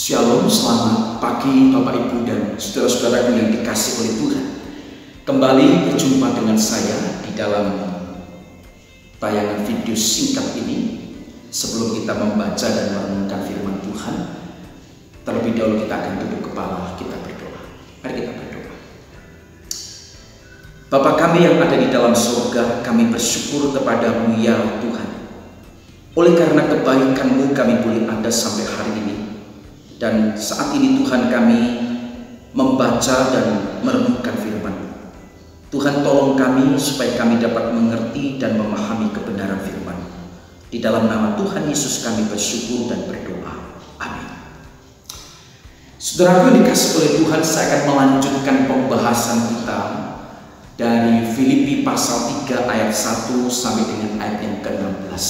Shalom, selamat pagi Bapak Ibu dan saudara-saudaraku yang dikasih oleh Tuhan. Kembali berjumpa dengan saya di dalam tayangan video singkat ini. Sebelum kita membaca dan merenungkan firman Tuhan, terlebih dahulu kita akan tunduk kepala, kita berdoa. Mari kita berdoa. Bapa kami yang ada di dalam surga, kami bersyukur kepada-Mu ya Tuhan. Oleh karena kebaikan-Mu kami boleh ada sampai hari ini. Dan saat ini Tuhan kami membaca dan merenungkan firman. Tuhan tolong kami supaya kami dapat mengerti dan memahami kebenaran firman. Di dalam nama Tuhan Yesus kami bersyukur dan berdoa. Amin. Saudaraku yang dikasih oleh Tuhan, saya akan melanjutkan pembahasan kita dari Filipi pasal 3 ayat 1 sampai dengan ayat yang ke-16.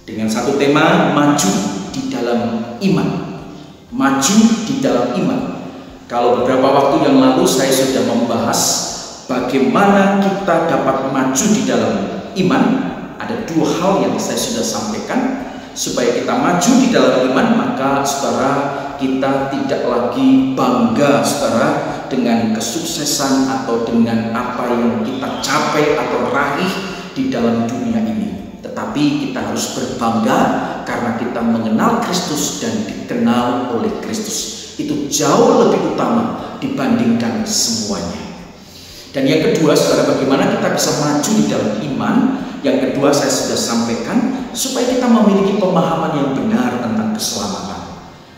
Dengan satu tema, maju di dalam iman. Maju di dalam iman. Kalau beberapa waktu yang lalu saya sudah membahas bagaimana kita dapat maju di dalam iman. Ada dua hal yang saya sudah sampaikan. Supaya kita maju di dalam iman, maka saudara, kita tidak lagi bangga saudara dengan kesuksesan atau dengan apa yang kita capai atau raih di dalam dunia ini. Tetapi kita harus berbangga karena kita mengenal Kristus dan dikenal oleh Kristus. Itu jauh lebih utama dibandingkan semuanya. Dan yang kedua, saudara, bagaimana kita bisa maju di dalam iman? Yang kedua saya sudah sampaikan, supaya kita memiliki pemahaman yang benar tentang keselamatan.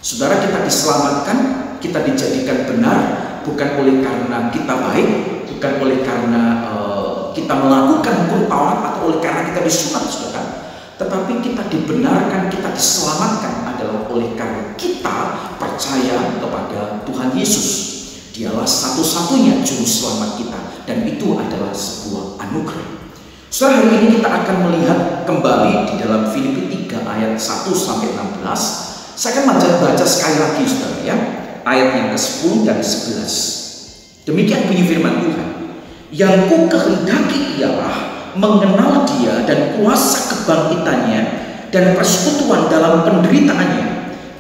Saudara, kita diselamatkan, kita dijadikan benar, bukan oleh karena kita baik, bukan oleh karena kita melakukan hukum Taurat atau oleh karena kita disunat, saudara. Tetapi kita dibenarkan, kita diselamatkan adalah oleh karena kita percaya kepada Tuhan Yesus. Dialah satu-satunya juru selamat kita, dan itu adalah sebuah anugerah. Saudara, hari ini kita akan melihat kembali di dalam Filipi 3 ayat 1 sampai 16. Saya akan baca sekali lagi, saudara, ya. Ayat yang ke-10 dan 11. Demikian bunyi firman Tuhan. Yang ku kehendaki ialah mengenal Dia dan kuasa kebangkitannya dan persekutuan dalam penderitaannya,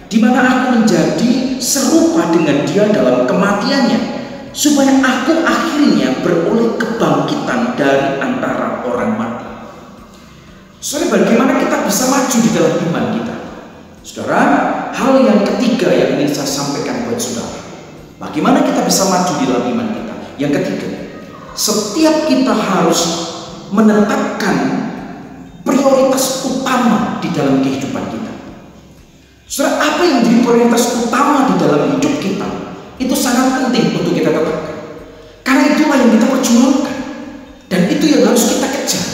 di mana aku menjadi serupa dengan Dia dalam kematiannya, supaya aku akhirnya beroleh kebangkitan dari antara orang mati. Saudara, bagaimana kita bisa maju di dalam iman kita? Saudara, hal yang ketiga yang ingin saya sampaikan buat saudara, bagaimana kita bisa maju di dalam iman kita? Yang ketiga, setiap kita harus menetapkan prioritas utama di dalam kehidupan kita. Saudara, apa yang menjadi prioritas utama di dalam hidup kita, itu sangat penting untuk kita tetapkan. Karena itulah yang kita perjuangkan, dan itu yang harus kita kejar.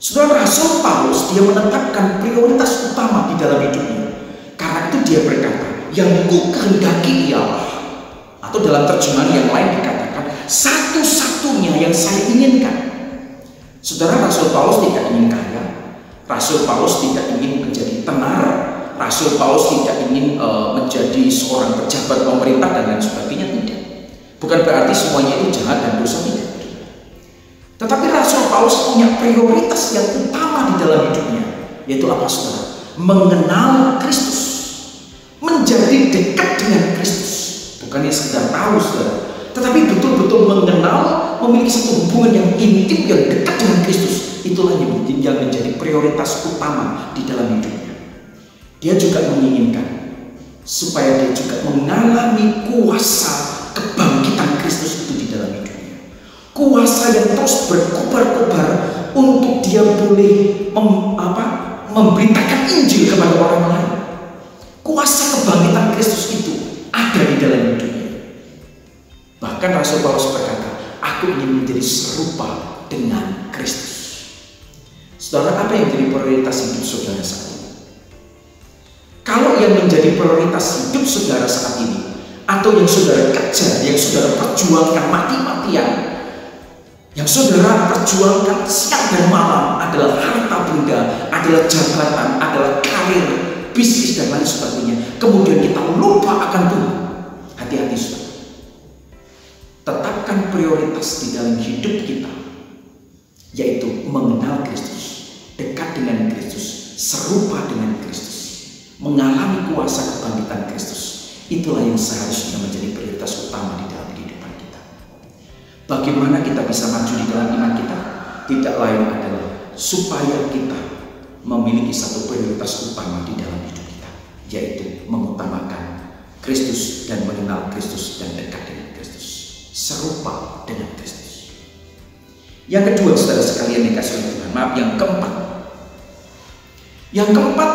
Saudara, Rasul Paulus dia menetapkan prioritas utama di dalam hidupnya. Karena itu dia berkata, yang ku kehendaki ialah, atau dalam terjemahan yang lain dikatakan, satu-satunya yang saya inginkan. Saudara, Rasul Paulus tidak ingin kaya, Rasul Paulus tidak ingin menjadi tenar, Rasul Paulus tidak ingin menjadi seorang pejabat pemerintah dan lain sebagainya, tidak. Bukan berarti semuanya itu jahat dan dosa, tidak. Tetapi Rasul Paulus punya prioritas yang utama di dalam hidupnya, yaitu apa, saudara? Mengenal Kristus, menjadi dekat dengan Kristus. Bukannya sekedar tahu, saudara, tetapi betul-betul mengenal, memiliki satu hubungan yang intim, yang dekat dengan Kristus. Itulah yang menjadi prioritas utama di dalam hidupnya. Dia juga menginginkan supaya dia juga mengalami kuasa kebangkitan Kristus itu di dalam hidupnya. Kuasa yang terus berkobar-kobar untuk dia boleh memberitakan Injil kepada orang lain. Kuasa kebangkitan Kristus itu ada di dalam hidupnya. Bahkan Rasul Paulus berkata, aku ingin menjadi serupa dengan Kristus. Saudara, apa yang menjadi prioritas hidup saudara saat ini? Kalau yang menjadi prioritas hidup saudara saat ini, atau yang saudara kejar, yang saudara perjuangkan mati-matian, yang saudara perjuangkan siang dan malam adalah harta benda, adalah jabatan, adalah karir, bisnis dan lain sebagainya, kemudian kita lupa akan Tuhan, hati-hati saudara. Tetapkan prioritas di dalam hidup kita, yaitu mengenal Kristus, dekat dengan Kristus, serupa dengan Kristus, mengalami kuasa kebangkitan Itulah yang seharusnya menjadi prioritas utama di dalam kehidupan kita. Bagaimana kita bisa maju di dalam iman kita? Tidak lain adalah supaya kita memiliki satu prioritas utama di dalam hidup kita, yaitu mengutamakan Kristus dan mengenal Kristus dan dekat dengan Kristus, serupa dengan Kristus. Yang kedua, saudara sekalian dikasih oleh Tuhan, yang keempat. Yang keempat,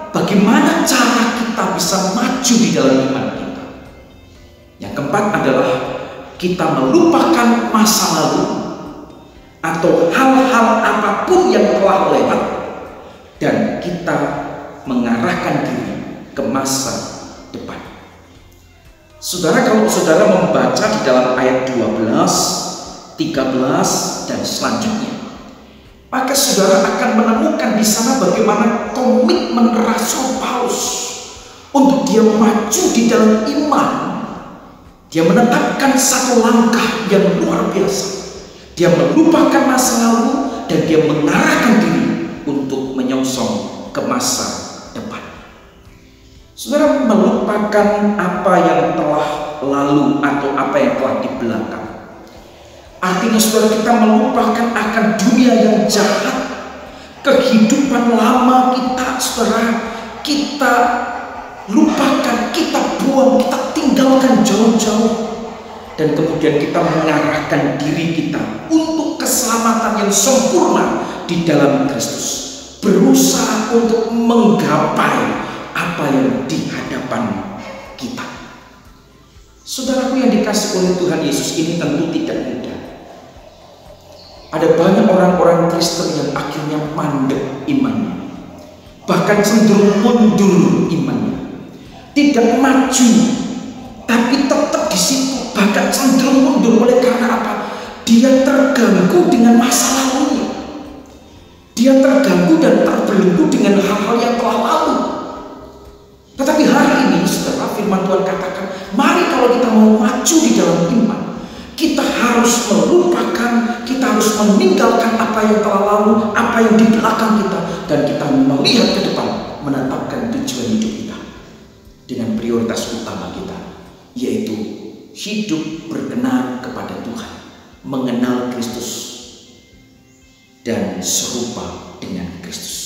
bagaimana cara kita bisa maju di dalam iman kita? Yang keempat adalah kita melupakan masa lalu atau hal-hal apapun yang telah lewat dan kita mengarahkan diri ke masa depan. Saudara, kalau saudara membaca di dalam ayat 12, 13 dan selanjutnya, maka saudara akan menemukan di sana bagaimana komitmen Rasul Paulus untuk dia maju di dalam iman. Dia menetapkan satu langkah yang luar biasa. Dia melupakan masa lalu dan dia mengarahkan diri untuk menyongsong ke masa depan. Saudara, melupakan apa yang telah lalu atau apa yang telah di belakang. Artinya saudara, kita melupakan akan dunia yang jahat, kehidupan lama kita, saudara, kita lupakan, kita buang, kita tinggalkan jauh-jauh. Dan kemudian kita mengarahkan diri kita untuk keselamatan yang sempurna di dalam Kristus. Berusaha untuk menggapai apa yang di hadapan kita. Saudaraku yang dikasih oleh Tuhan Yesus, ini tentu tidak mudah. Ada banyak orang-orang Kristen yang akhirnya mandek imannya, bahkan cenderung mundur imannya, tidak maju, tapi tetap di situ, bahkan cenderung mundur. Oleh karena apa? Dia terganggu dengan masa lalunya, dia terganggu dan terbelenggu dengan hal-hal yang telah lalu. Tetapi hari ini, saudara, firman Tuhan katakan, mari kalau kita mau maju di dalam iman, kita harus melupakan, kita harus meninggalkan apa yang telah lalu, apa yang di belakang kita, dan kita melihat ke depan, menetapkan tujuan hidup kita dengan prioritas utama kita, yaitu hidup berkenan kepada Tuhan, mengenal Kristus dan serupa dengan Kristus.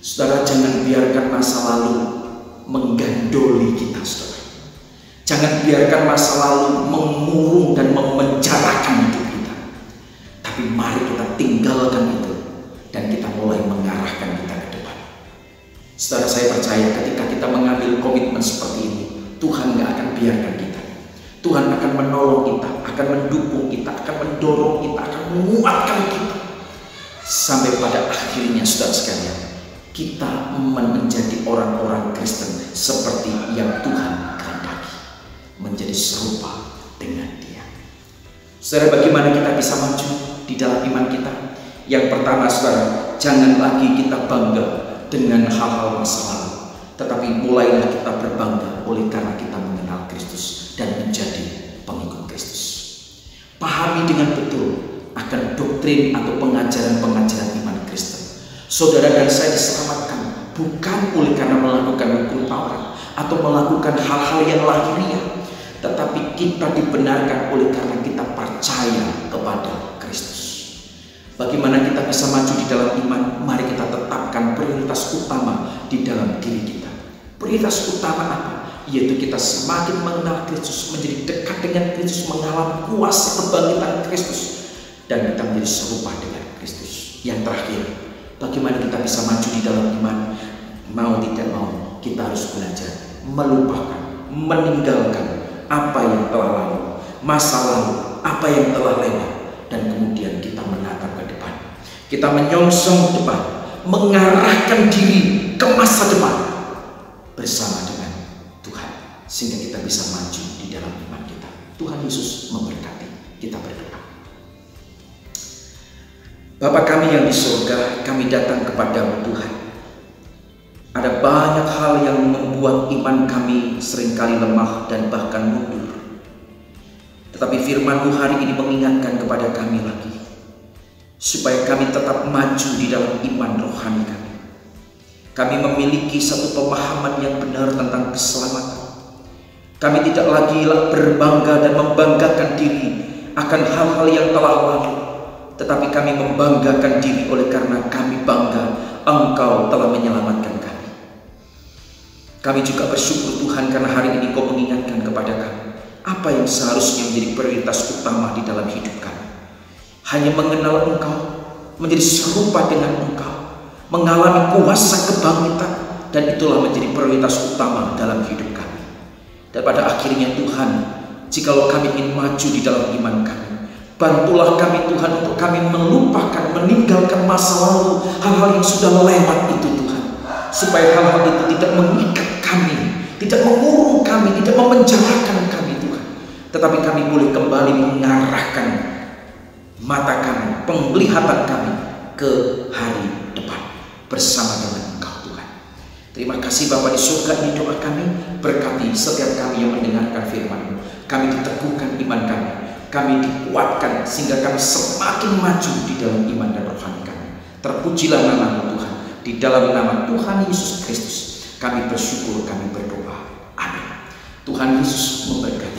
Saudara, jangan biarkan masa lalu menggandoli kita, saudara. Jangan biarkan masa lalu mengurung dan memenjarakan hidup kita. Tapi mari kita tinggalkan itu dan kita mulai mengarahkan kita ke depan. Saudara, saya percaya ketika kita mengambil komitmen seperti ini, Tuhan gak akan biarkan kita. Tuhan akan menolong kita, akan mendukung kita, akan mendorong kita, akan menguatkan kita. Sampai pada akhirnya, saudara sekalian, kita menjadi orang-orang Kristen seperti yang Tuhan kehendaki, menjadi serupa dengan Dia. Saudara, bagaimana kita bisa maju di dalam iman kita? Yang pertama, saudara, jangan lagi kita bangga dengan hal-hal masa lalu, tetapi mulailah kita berbangga oleh karena kita mengenal Kristus dan menjadi pengikut Kristus. Pahami dengan betul akan doktrin atau pengajaran-pengajaran iman Kristen. Saudara dan saya diselamatkan bukan oleh karena melakukan hukum Taurat atau melakukan hal-hal yang lahiriah, tetapi kita dibenarkan oleh karena kita percaya kepada Kristus. Bagaimana kita bisa maju di dalam iman? Mari kita tetapkan prioritas utama di dalam diri kita. Prioritas utama apa? Yaitu kita semakin mengenal Kristus, menjadi dekat dengan Kristus, mengalami kuasa kebangkitan Kristus, dan kita menjadi serupa dengan Kristus. Yang terakhir, bagaimana kita bisa maju di dalam iman? Mau tidak mau, kita harus belajar melupakan, meninggalkan apa yang telah lalu, masa lalu, apa yang telah lewat, dan kemudian kita menatap ke depan. Kita menyongsong depan, mengarahkan diri ke masa depan bersama dengan Tuhan, sehingga kita bisa maju di dalam iman kita. Tuhan Yesus memberkati. Kita berdoa. Bapa kami yang di surga, kami datang kepadamu Tuhan. Ada banyak hal yang membuat iman kami seringkali lemah dan bahkan mundur. Tetapi firman-Mu hari ini mengingatkan kepada kami lagi, supaya kami tetap maju di dalam iman rohani kami. Kami memiliki satu pemahaman yang benar tentang keselamatan. Kami tidak lagi berbangga dan membanggakan diri akan hal-hal yang telah lalu, tetapi kami membanggakan diri oleh karena kami bangga Engkau telah menyelamatkan kami. Kami juga bersyukur Tuhan karena hari ini Kau mengingatkan kepada kami apa yang seharusnya menjadi prioritas utama di dalam hidup kami. Hanya mengenal Engkau, menjadi serupa dengan Engkau, mengalami kuasa kebangkitan, dan itulah menjadi prioritas utama dalam hidup kami. Dan pada akhirnya Tuhan, jikalau kami ingin maju di dalam iman kami, bantulah kami Tuhan untuk kami melupakan, meninggalkan masa lalu, hal-hal yang sudah lewat itu Tuhan. Supaya hal-hal itu tidak mengikat kami, tidak mengurung kami, tidak memenjarakan kami Tuhan. Tetapi kami boleh kembali mengarahkan mata kami, penglihatan kami ke hari depan bersama dengan Engkau Tuhan. Terima kasih Bapa di surga, ini doa kami. Berkati setiap kami yang mendengarkan firman-Mu. Kami diteguhkan iman kami, kami dikuatkan sehingga kami semakin maju di dalam iman dan rohani kami. Terpujilah nama-Mu Tuhan. Di dalam nama Tuhan Yesus Kristus kami bersyukur, kami berdoa. Amin. Tuhan Yesus memberkati.